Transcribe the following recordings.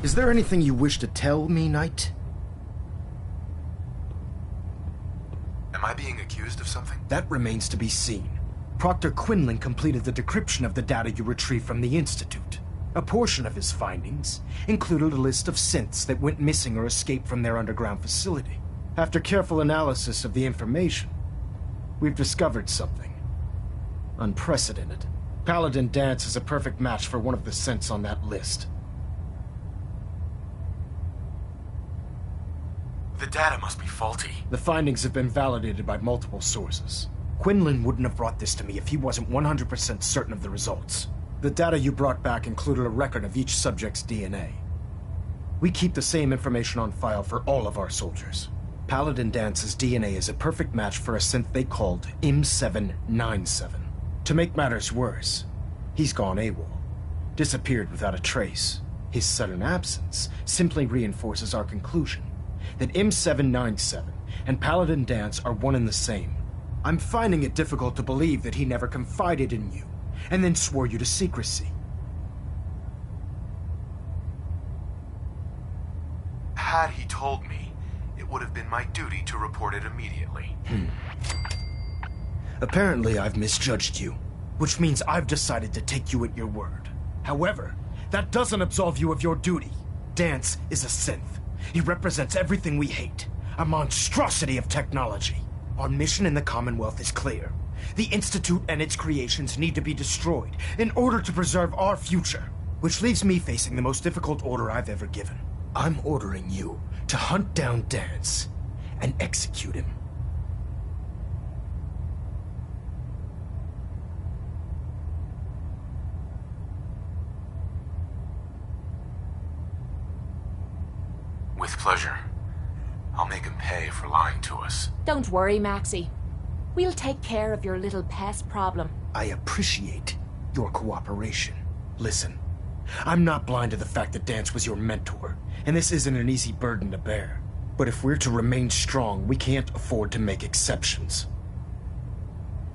Is there anything you wish to tell me, Knight? Am I being accused of something? That remains to be seen. Proctor Quinlan completed the decryption of the data you retrieved from the Institute. A portion of his findings included a list of synths that went missing or escaped from their underground facility. After careful analysis of the information, we've discovered something unprecedented. Paladin Dance is a perfect match for one of the synths on that list. The data must be faulty. The findings have been validated by multiple sources. Quinlan wouldn't have brought this to me if he wasn't 100% certain of the results. The data you brought back included a record of each subject's DNA. We keep the same information on file for all of our soldiers. Paladin Dance's DNA is a perfect match for a synth they called M797. To make matters worse, he's gone AWOL. Disappeared without a trace. His sudden absence simply reinforces our conclusion that M797 and Paladin Dance are one and the same. I'm finding it difficult to believe that he never confided in you, and then swore you to secrecy. Had he told me, it would have been my duty to report it immediately. Apparently I've misjudged you, which means I've decided to take you at your word. However, that doesn't absolve you of your duty. Dance is a synth. He represents everything we hate, a monstrosity of technology. Our mission in the Commonwealth is clear. The Institute and its creations need to be destroyed in order to preserve our future, which leaves me facing the most difficult order I've ever given. I'm ordering you to hunt down Dance and execute him. With pleasure. I'll make him pay for lying to us. Don't worry, Maxie. We'll take care of your little pest problem. I appreciate your cooperation. Listen, I'm not blind to the fact that Dance was your mentor, and this isn't an easy burden to bear. But if we're to remain strong, we can't afford to make exceptions.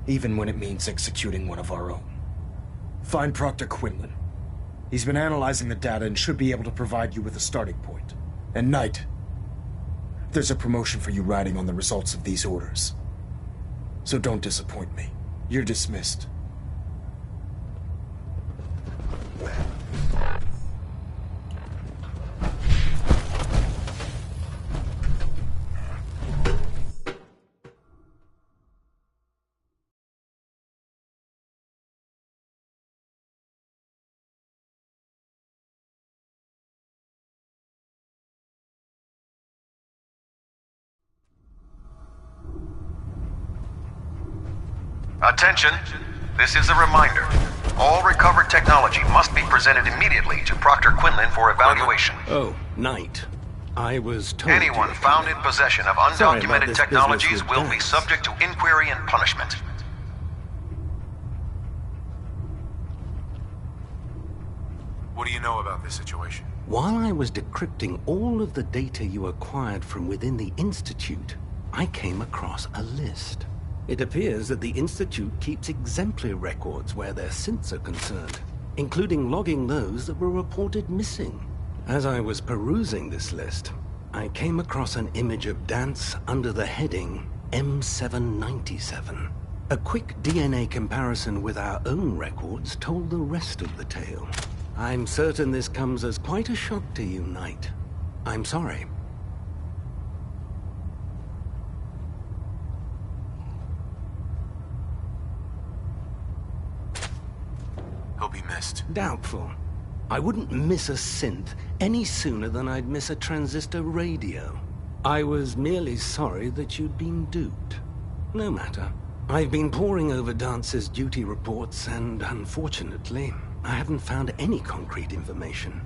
Even when it means executing one of our own. Find Proctor Quinlan. He's been analyzing the data and should be able to provide you with a starting point. And Knight, there's a promotion for you riding on the results of these orders. So don't disappoint me. You're dismissed. Attention! This is a reminder. All recovered technology must be presented immediately to Proctor Quinlan for evaluation. Oh, Knight. I was told... Anyone found in possession of undocumented technologies will be subject to inquiry and punishment. What do you know about this situation? While I was decrypting all of the data you acquired from within the Institute, I came across a list. It appears that the Institute keeps exemplary records where their synths are concerned, including logging those that were reported missing. As I was perusing this list, I came across an image of Dance under the heading M797. A quick DNA comparison with our own records told the rest of the tale. I'm certain this comes as quite a shock to you, Knight. I'm sorry. He'll be missed. Doubtful. I wouldn't miss a synth any sooner than I'd miss a transistor radio. I was merely sorry that you'd been duped. No matter. I've been poring over Dance's duty reports, and unfortunately, I haven't found any concrete information.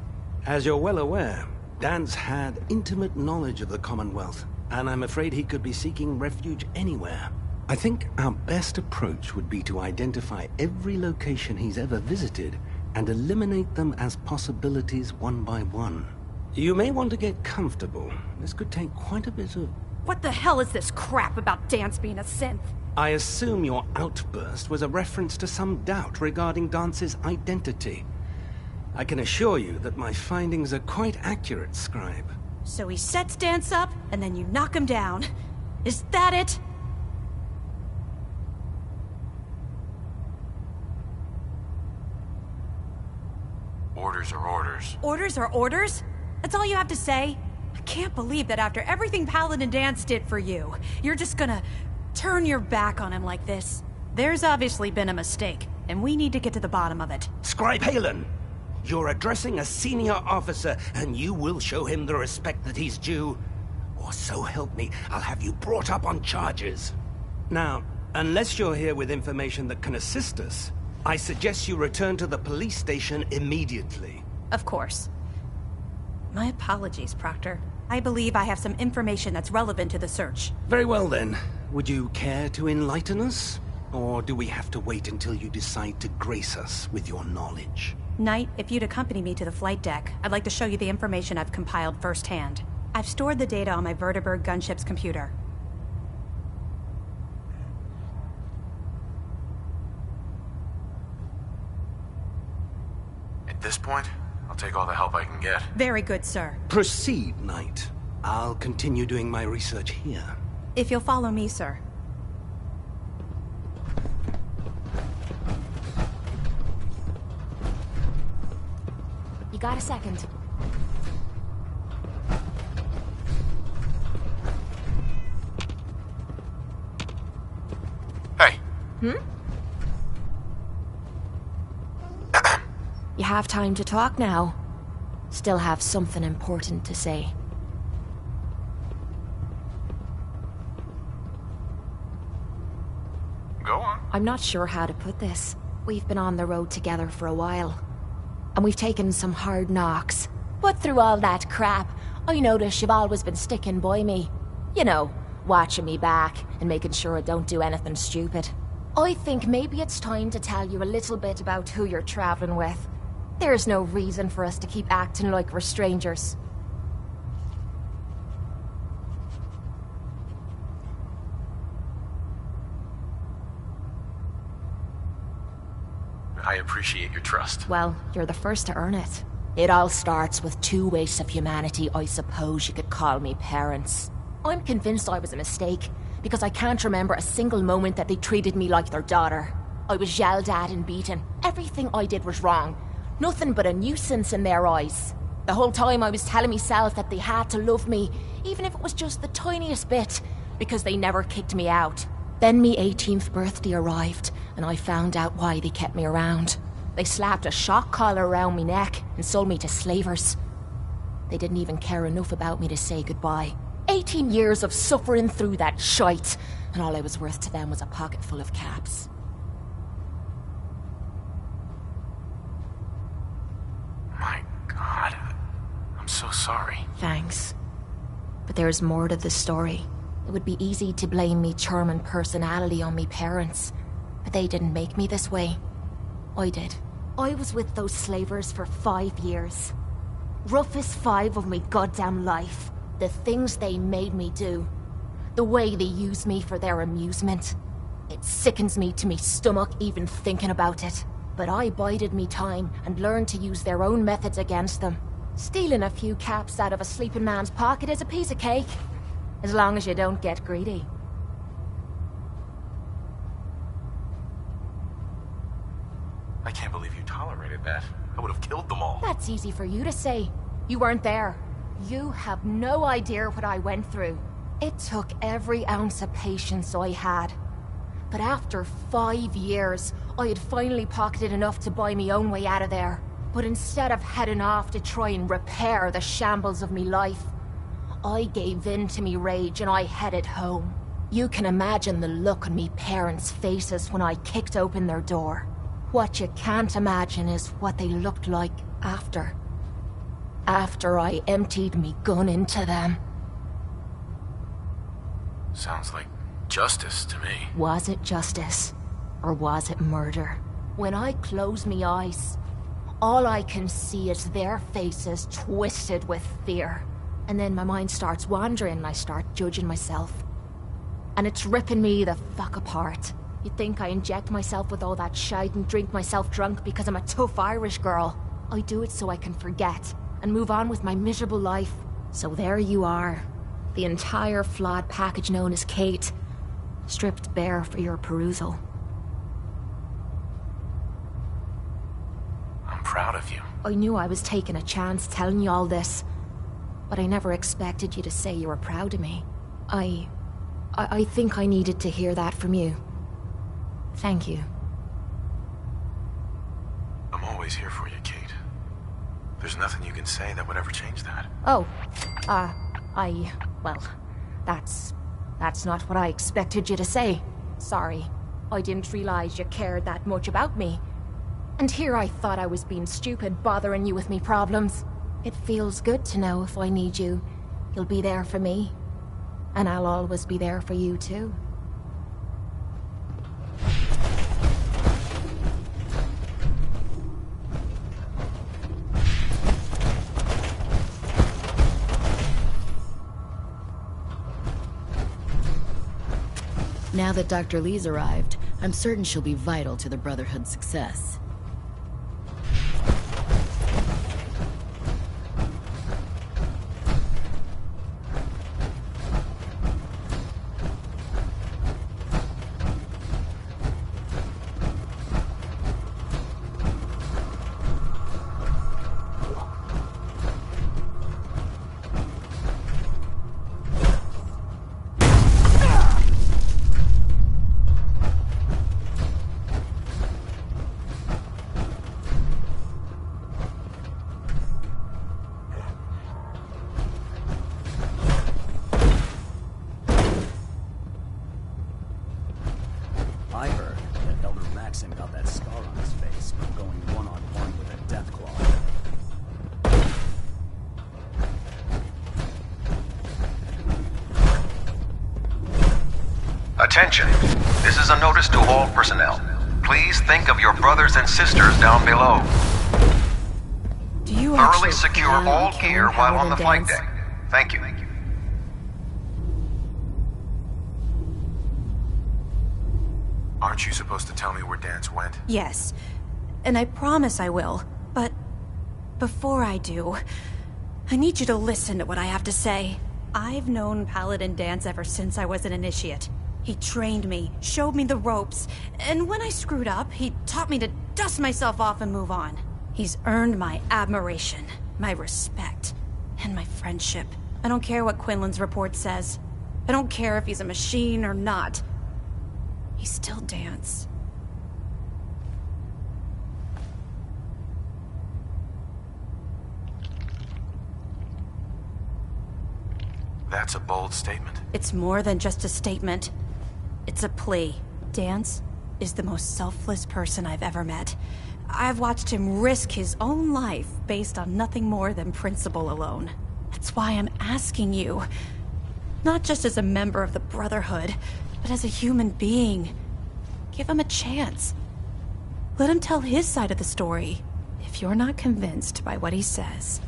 As you're well aware, Dance had intimate knowledge of the Commonwealth, and I'm afraid he could be seeking refuge anywhere. I think our best approach would be to identify every location he's ever visited and eliminate them as possibilities one by one. You may want to get comfortable. This could take quite a bit of... What the hell is this crap about Dance being a synth? I assume your outburst was a reference to some doubt regarding Dance's identity. I can assure you that my findings are quite accurate, Scribe. So he sets Dance up, and then you knock him down. Is that it? Orders are orders. Orders are orders? That's all you have to say? I can't believe that after everything Paladin Dance did for you, you're just gonna turn your back on him like this. There's obviously been a mistake, and we need to get to the bottom of it. Scribe Halen! You're addressing a senior officer, and you will show him the respect that he's due. Or so help me, I'll have you brought up on charges. Now, unless you're here with information that can assist us, I suggest you return to the police station immediately. Of course. My apologies, Proctor. I believe I have some information that's relevant to the search. Very well then. Would you care to enlighten us? Or do we have to wait until you decide to grace us with your knowledge? Knight, if you'd accompany me to the flight deck, I'd like to show you the information I've compiled firsthand. I've stored the data on my Vertibird gunship's computer. At this point, I'll take all the help I can get. Very good, sir. Proceed, Knight. I'll continue doing my research here. If you'll follow me, sir. You got a second? Hey. You have time to talk now. Still have something important to say. Go on. I'm not sure how to put this. We've been on the road together for a while. And we've taken some hard knocks. But through all that crap, I notice you've always been sticking by me. You know, watching me back and making sure I don't do anything stupid. I think maybe it's time to tell you a little bit about who you're traveling with. There's no reason for us to keep acting like we're strangers. I appreciate your trust. Well, you're the first to earn it. It all starts with two wastes of humanity I suppose you could call me parents. I'm convinced I was a mistake, because I can't remember a single moment that they treated me like their daughter. I was yelled at and beaten. Everything I did was wrong. Nothing but a nuisance in their eyes. The whole time I was telling myself that they had to love me, even if it was just the tiniest bit, because they never kicked me out. Then me 18th birthday arrived, and I found out why they kept me around. They slapped a shock collar around my neck and sold me to slavers. They didn't even care enough about me to say goodbye. 18 years of suffering through that shite, and all I was worth to them was a pocket full of caps. My God. I'm so sorry. Thanks. But there's more to the story. It would be easy to blame me charming personality on me parents, but they didn't make me this way. I did. I was with those slavers for 5 years. Roughest 5 of me goddamn life. The things they made me do. The way they used me for their amusement. It sickens me to me stomach even thinking about it. But I bided me time and learned to use their own methods against them. Stealing a few caps out of a sleeping man's pocket is a piece of cake. As long as you don't get greedy. I can't believe you tolerated that. I would have killed them all. That's easy for you to say. You weren't there. You have no idea what I went through. It took every ounce of patience I had. But after 5 years, I had finally pocketed enough to buy me own way out of there. But instead of heading off to try and repair the shambles of me life, I gave in to me rage and I headed home. You can imagine the look on me parents' faces when I kicked open their door. What you can't imagine is what they looked like after. After I emptied me gun into them. Sounds like justice to me. Was it justice? Or was it murder? When I close me eyes, all I can see is their faces twisted with fear. And then my mind starts wandering and I start judging myself. And it's ripping me the fuck apart. You'd think I inject myself with all that shite and drink myself drunk because I'm a tough Irish girl. I do it so I can forget and move on with my miserable life. So there you are. The entire flawed package known as Kate, stripped bare for your perusal. I'm proud of you. I knew I was taking a chance telling you all this, but I never expected you to say you were proud of me. I think I needed to hear that from you. Thank you. I'm always here for you, Kate. There's nothing you can say that would ever change that. Oh, well, that's not what I expected you to say. Sorry. I didn't realize you cared that much about me. And here I thought I was being stupid, bothering you with me problems. It feels good to know if I need you, you'll be there for me. And I'll always be there for you, too. Now that Dr. Lee's arrived, I'm certain she'll be vital to the Brotherhood's success. I heard that Elder Maxim got that scar on his face from going one-on-one with a Deathclaw. Attention. This is a notice to all personnel. Please think of your brothers and sisters down below. Do you Thoroughly actually secure plan on all killing gear while on the Paladin flight Dance? deck. Thank you. Aren't you supposed to tell me where Dance went? Yes, and I promise I will. But before I do, I need you to listen to what I have to say. I've known Paladin Dance ever since I was an initiate. He trained me, showed me the ropes, and when I screwed up, he taught me to dust myself off and move on. He's earned my admiration, my respect, and my friendship. I don't care what Quinlan's report says. I don't care if he's a machine or not. He's still Dance. That's a bold statement. It's more than just a statement. It's a plea. Dance is the most selfless person I've ever met. I've watched him risk his own life based on nothing more than principle alone. That's why I'm asking you. Not just as a member of the Brotherhood, but as a human being. Give him a chance. Let him tell his side of the story. If you're not convinced by what he says,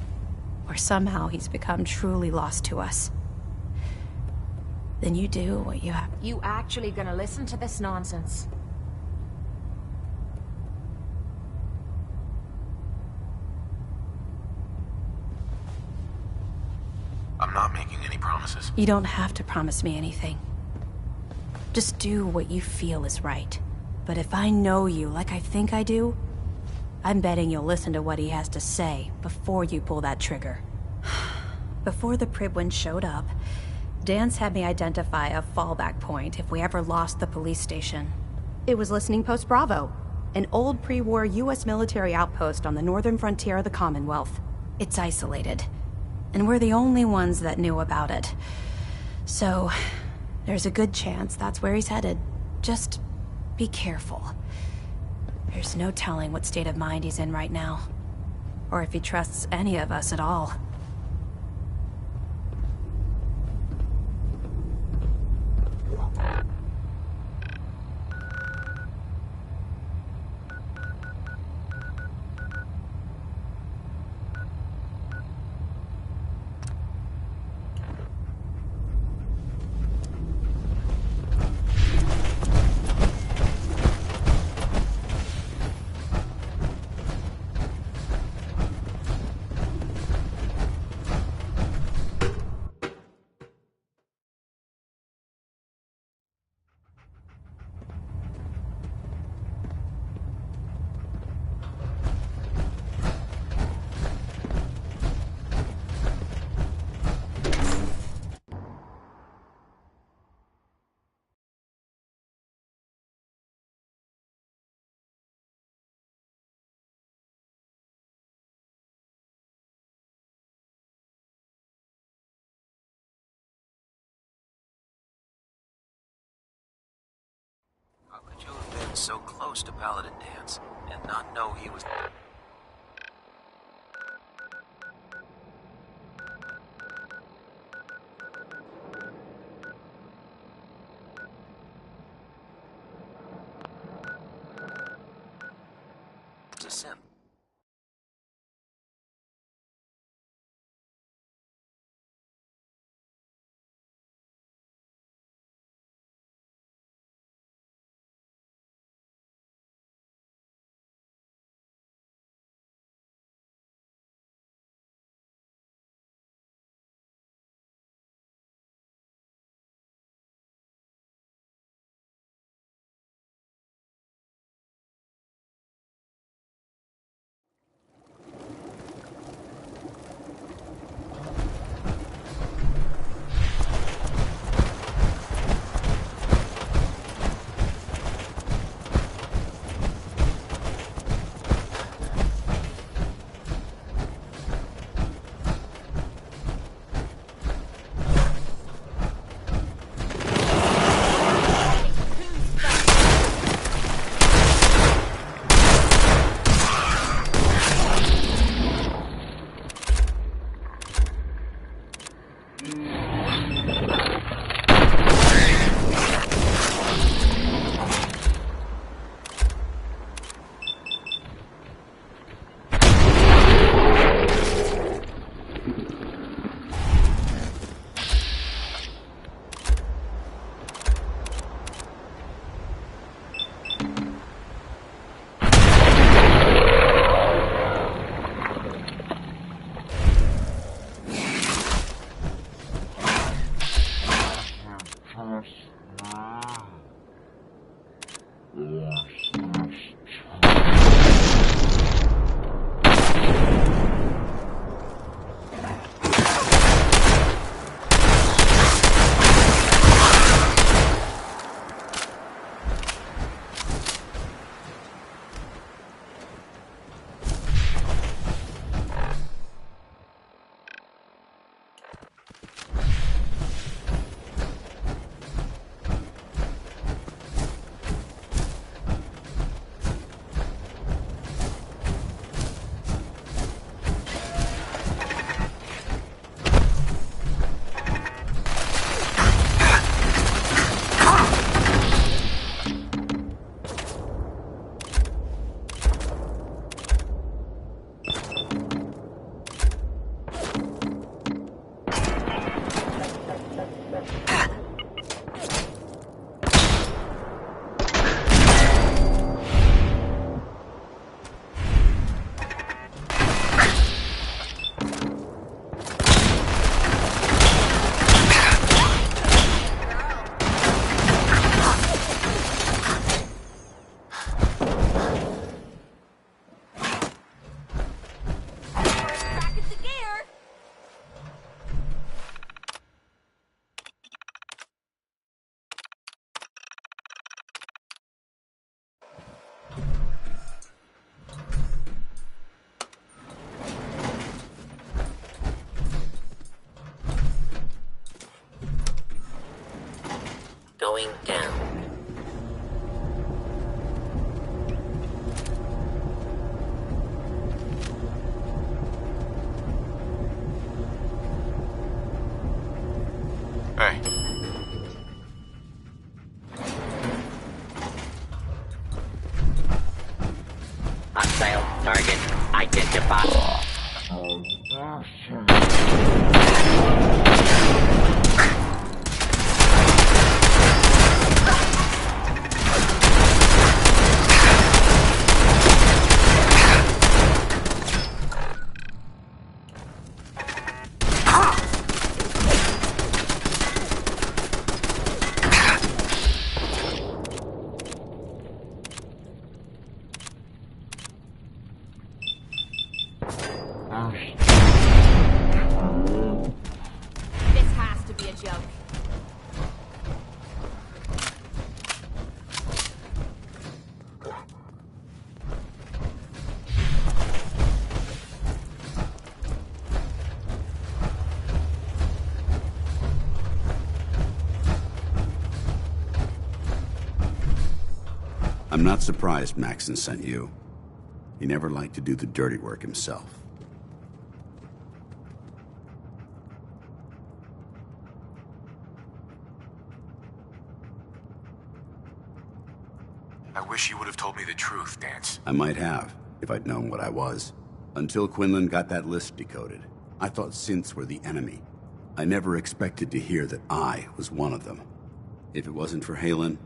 or somehow he's become truly lost to us, then you do what you have. You actually gonna listen to this nonsense? I'm not making any promises. You don't have to promise me anything. Just do what you feel is right. But if I know you like I think I do, I'm betting you'll listen to what he has to say before you pull that trigger. Before the Pribwin showed up, Dance had me identify a fallback point if we ever lost the police station. It was Listening Post Bravo, an old pre-war U.S. military outpost on the northern frontier of the Commonwealth. It's isolated, and we're the only ones that knew about it. So, there's a good chance that's where he's headed. Just be careful. There's no telling what state of mind he's in right now, or if he trusts any of us at all. been so close to Paladin Dance and not know he was... a synth. Going down. Hey. Hostile target identified. I'm not surprised Maxon sent you. He never liked to do the dirty work himself. I wish you would have told me the truth, Dance. I might have, if I'd known what I was. Until Quinlan got that list decoded, I thought synths were the enemy. I never expected to hear that I was one of them. If it wasn't for Halen,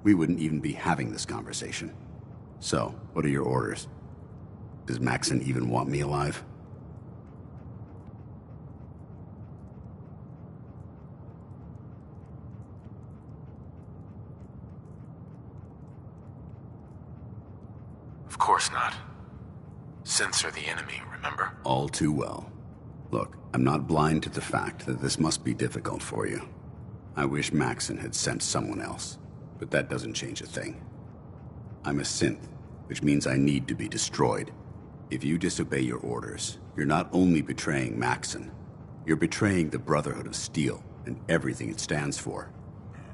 we wouldn't even be having this conversation. So, what are your orders? Does Maxon even want me alive? Of course not. Synths are the enemy, remember? All too well. Look, I'm not blind to the fact that this must be difficult for you. I wish Maxon had sent someone else, but that doesn't change a thing. I'm a synth, which means I need to be destroyed. If you disobey your orders, you're not only betraying Maxon, you're betraying the Brotherhood of Steel and everything it stands for.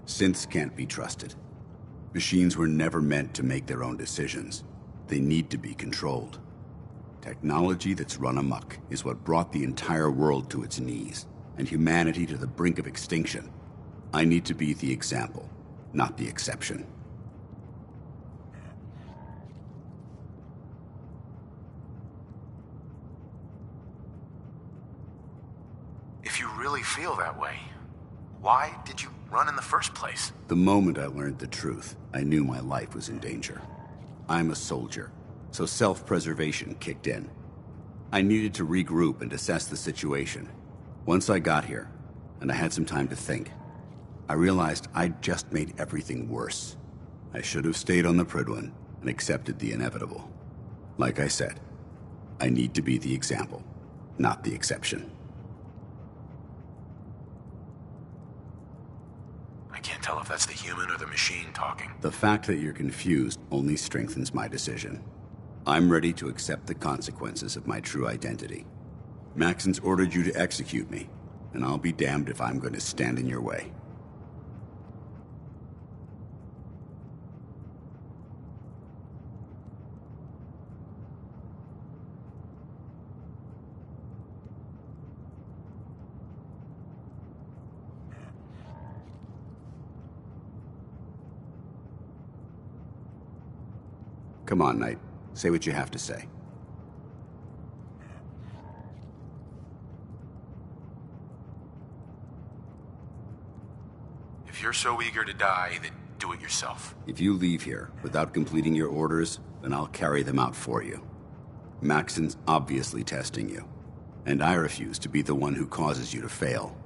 Synths can't be trusted. Machines were never meant to make their own decisions. They need to be controlled. Technology that's run amok is what brought the entire world to its knees, and humanity to the brink of extinction. I need to be the example, not the exception. If you really feel that way, why did you run in the first place? The moment I learned the truth, I knew my life was in danger. I'm a soldier, so self-preservation kicked in. I needed to regroup and assess the situation. Once I got here, and I had some time to think, I realized I'd just made everything worse. I should have stayed on the Prydwen and accepted the inevitable. Like I said, I need to be the example, not the exception. I can't tell if that's the human or the machine talking. The fact that you're confused only strengthens my decision. I'm ready to accept the consequences of my true identity. Maxon's ordered you to execute me, and I'll be damned if I'm going to stand in your way. Come on, Knight. Say what you have to say. If you're so eager to die, then do it yourself. If you leave here without completing your orders, then I'll carry them out for you. Maxon's obviously testing you, and I refuse to be the one who causes you to fail.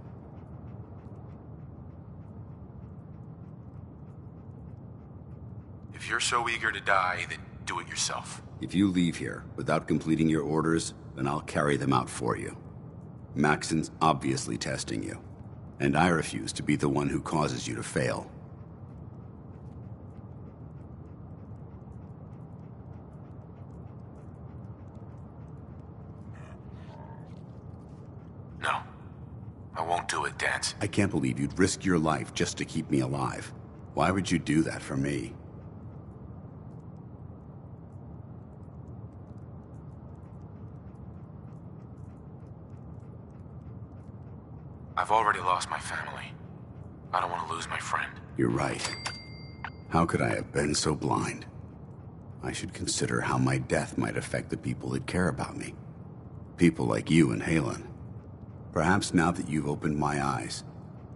If you're so eager to die, then do it yourself. If you leave here without completing your orders, then I'll carry them out for you. Maxon's obviously testing you, and I refuse to be the one who causes you to fail. No. I won't do it, Dance. I can't believe you'd risk your life just to keep me alive. Why would you do that for me? I've already lost my family. I don't want to lose my friend. You're right. How could I have been so blind? I should consider how my death might affect the people that care about me. People like you and Halen. Perhaps now that you've opened my eyes,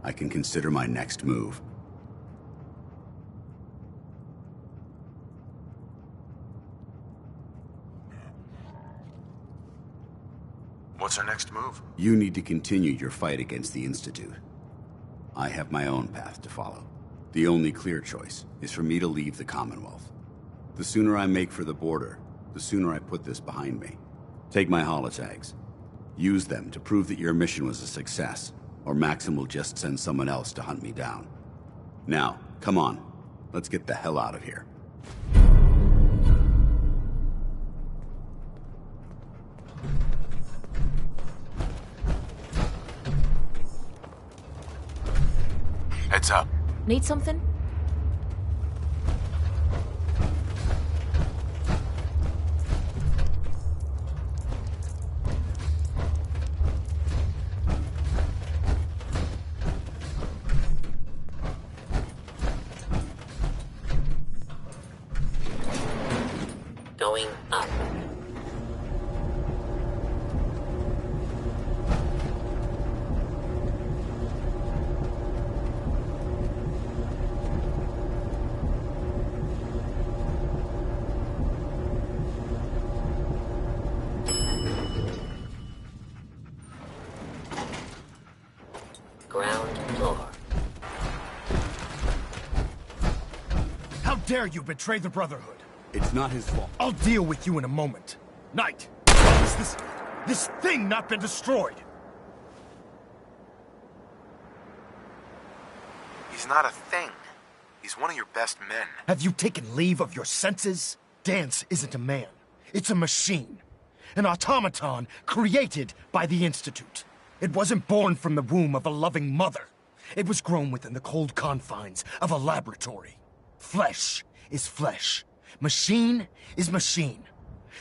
I can consider my next move. What's our next move? You need to continue your fight against the Institute. I have my own path to follow. The only clear choice is for me to leave the Commonwealth. The sooner I make for the border, the sooner I put this behind me. Take my holotags. Use them to prove that your mission was a success, or Maxon will just send someone else to hunt me down. Now, come on. Let's get the hell out of here. Heads up. Need something? dare you betray the Brotherhood? It's not his fault. I'll deal with you in a moment. Knight, how has this thing not been destroyed? He's not a thing. He's one of your best men. Have you taken leave of your senses? Dance isn't a man. It's a machine. An automaton created by the Institute. It wasn't born from the womb of a loving mother. It was grown within the cold confines of a laboratory. Flesh is flesh. Machine is machine.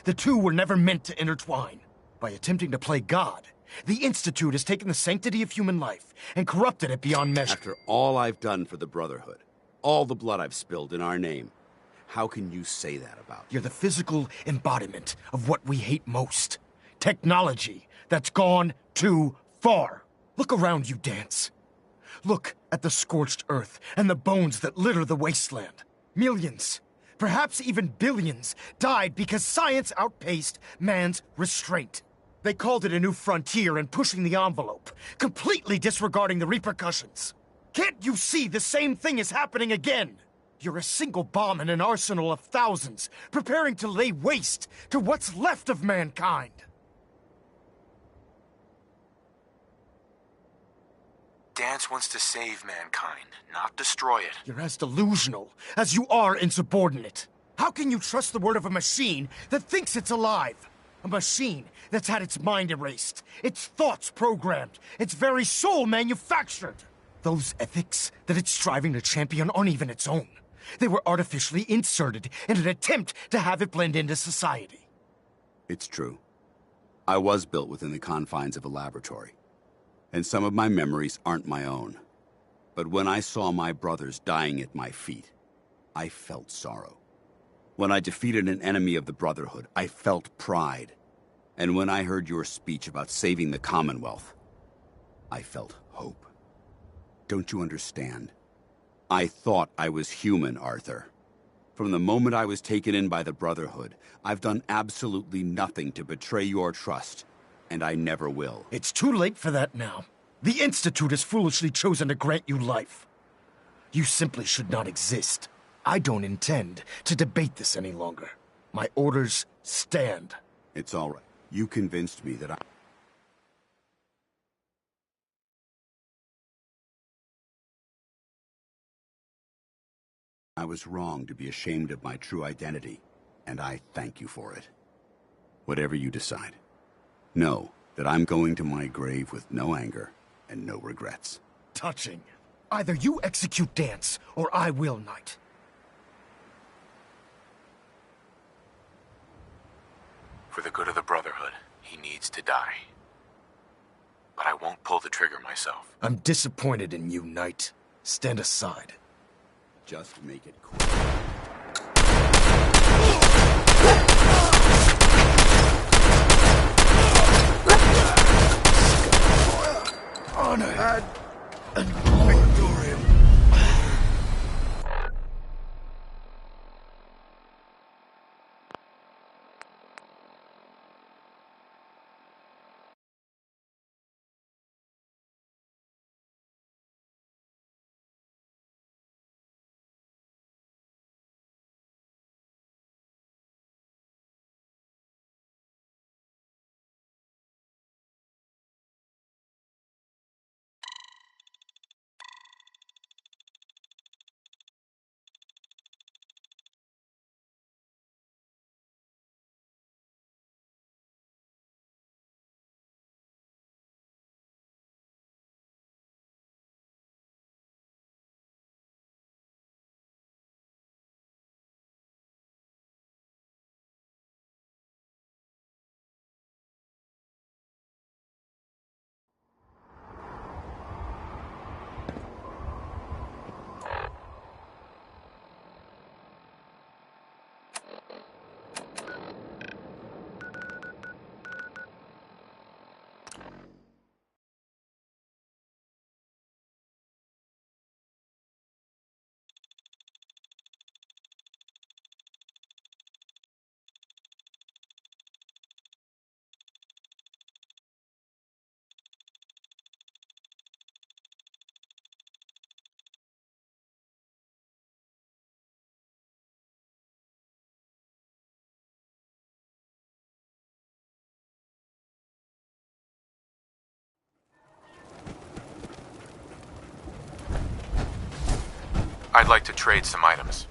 The two were never meant to intertwine. By attempting to play God, the Institute has taken the sanctity of human life and corrupted it beyond measure. After all I've done for the Brotherhood, all the blood I've spilled in our name, how can you say that about me? You're the physical embodiment of what we hate most. Technology that's gone too far. Look around you, Dance. Look at the scorched earth and the bones that litter the wasteland. Millions, perhaps even billions, died because science outpaced man's restraint. They called it a new frontier and pushing the envelope, completely disregarding the repercussions. Can't you see the same thing is happening again? You're a single bomb in an arsenal of thousands, preparing to lay waste to what's left of mankind. Dance wants to save mankind, not destroy it. You're as delusional as you are insubordinate. How can you trust the word of a machine that thinks it's alive? A machine that's had its mind erased, its thoughts programmed, its very soul manufactured. Those ethics that it's striving to champion aren't even its own. They were artificially inserted in an attempt to have it blend into society. It's true. I was built within the confines of a laboratory, and some of my memories aren't my own. But when I saw my brothers dying at my feet, I felt sorrow. When I defeated an enemy of the Brotherhood, I felt pride. And when I heard your speech about saving the Commonwealth, I felt hope. Don't you understand? I thought I was human, Arthur. From the moment I was taken in by the Brotherhood, I've done absolutely nothing to betray your trust, and I never will. It's too late for that now. The Institute has foolishly chosen to grant you life. You simply should not exist. I don't intend to debate this any longer. My orders stand. It's all right. You convinced me that I was wrong to be ashamed of my true identity, and I thank you for it. Whatever you decide, know that I'm going to my grave with no anger and no regrets. Touching. Either you execute Dance, or I will, Knight. For the good of the Brotherhood, he needs to die. But I won't pull the trigger myself. I'm disappointed in you, Knight. Stand aside. Just make it quick. Honor and I'd like to trade some items.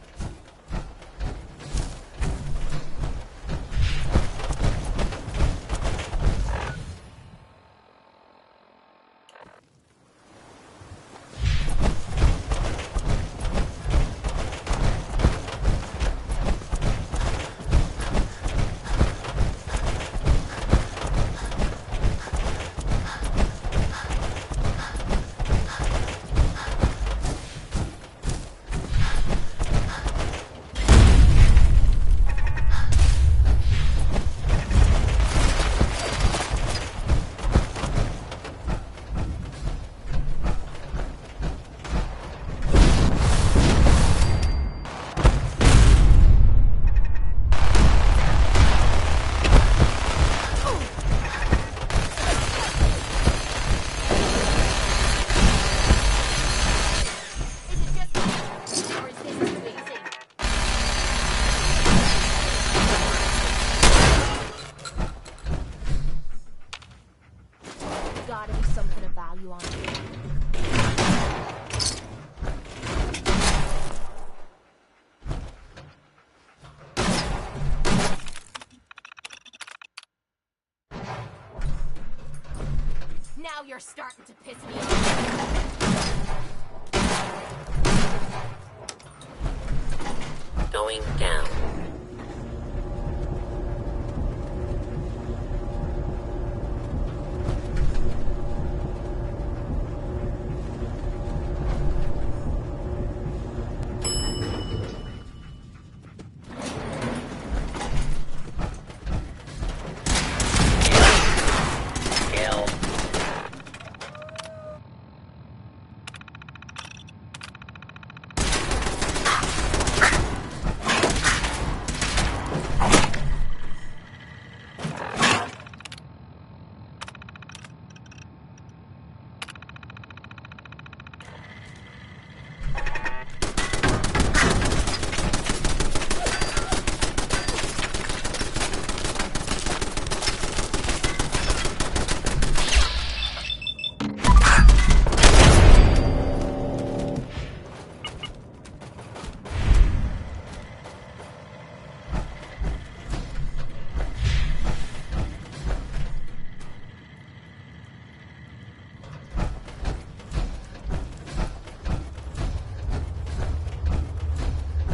Gotta be something of value on it. Now you're starting to piss me off. Going down.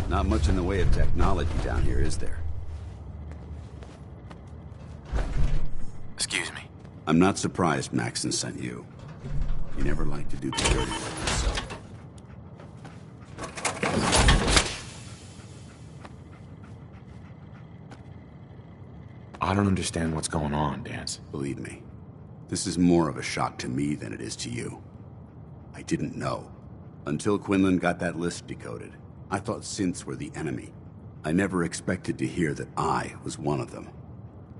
Not much in the way of technology down here, is there? Excuse me. I'm not surprised Maxon sent you. You never like to do the dirty work yourself. I don't understand what's going on, Dance. Believe me, this is more of a shock to me than it is to you. I didn't know. Until Quinlan got that list decoded, I thought synths were the enemy. I never expected to hear that I was one of them.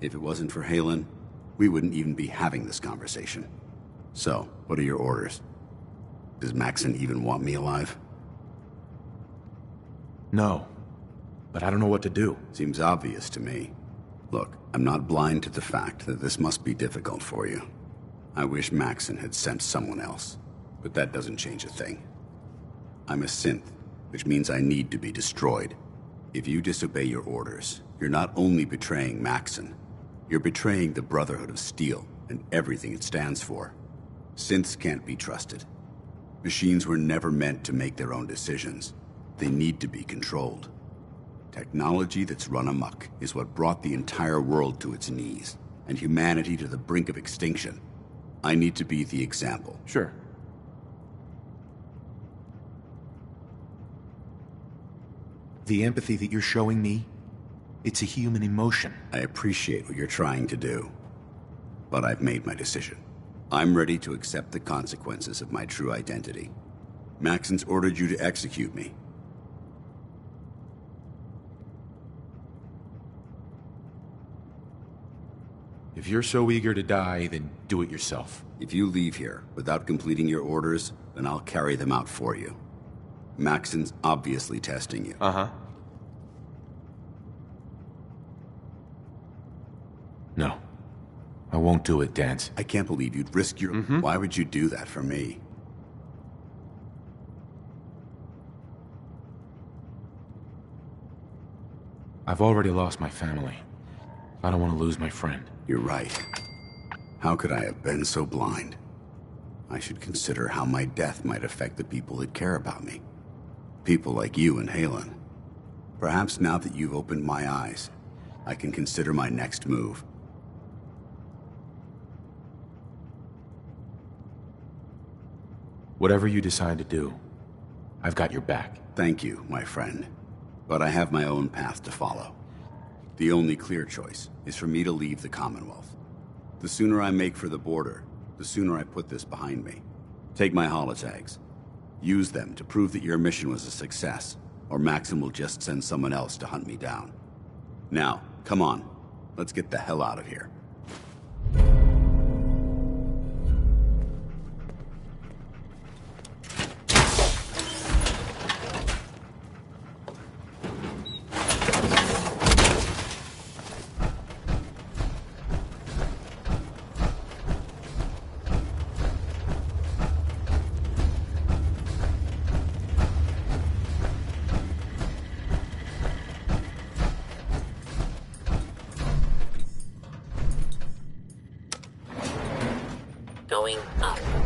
If it wasn't for Halen, we wouldn't even be having this conversation. So, what are your orders? Does Maxon even want me alive? No, but I don't know what to do. Seems obvious to me. Look, I'm not blind to the fact that this must be difficult for you. I wish Maxon had sent someone else, but that doesn't change a thing. I'm a synth, which means I need to be destroyed. If you disobey your orders, you're not only betraying Maxon, you're betraying the Brotherhood of Steel and everything it stands for. Synths can't be trusted. Machines were never meant to make their own decisions. They need to be controlled. Technology that's run amok is what brought the entire world to its knees, and humanity to the brink of extinction. I need to be the example. Sure. The empathy that you're showing me, it's a human emotion. I appreciate what you're trying to do, but I've made my decision. I'm ready to accept the consequences of my true identity. Maxon's ordered you to execute me. If you're so eager to die, then do it yourself. If you leave here without completing your orders, then I'll carry them out for you. Maxon's obviously testing you. Uh-huh. No. I won't do it, Dance. I can't believe you'd risk your... Why would you do that for me? I've already lost my family. I don't want to lose my friend. You're right. How could I have been so blind? I should consider how my death might affect the people that care about me. People like you and Halen. Perhaps now that you've opened my eyes, I can consider my next move. Whatever you decide to do, I've got your back. Thank you, my friend. But I have my own path to follow. The only clear choice is for me to leave the Commonwealth. The sooner I make for the border, the sooner I put this behind me. Take my holotags. Use them to prove that your mission was a success, or Maxim will just send someone else to hunt me down. Now, come on. Let's get the hell out of here. Going up.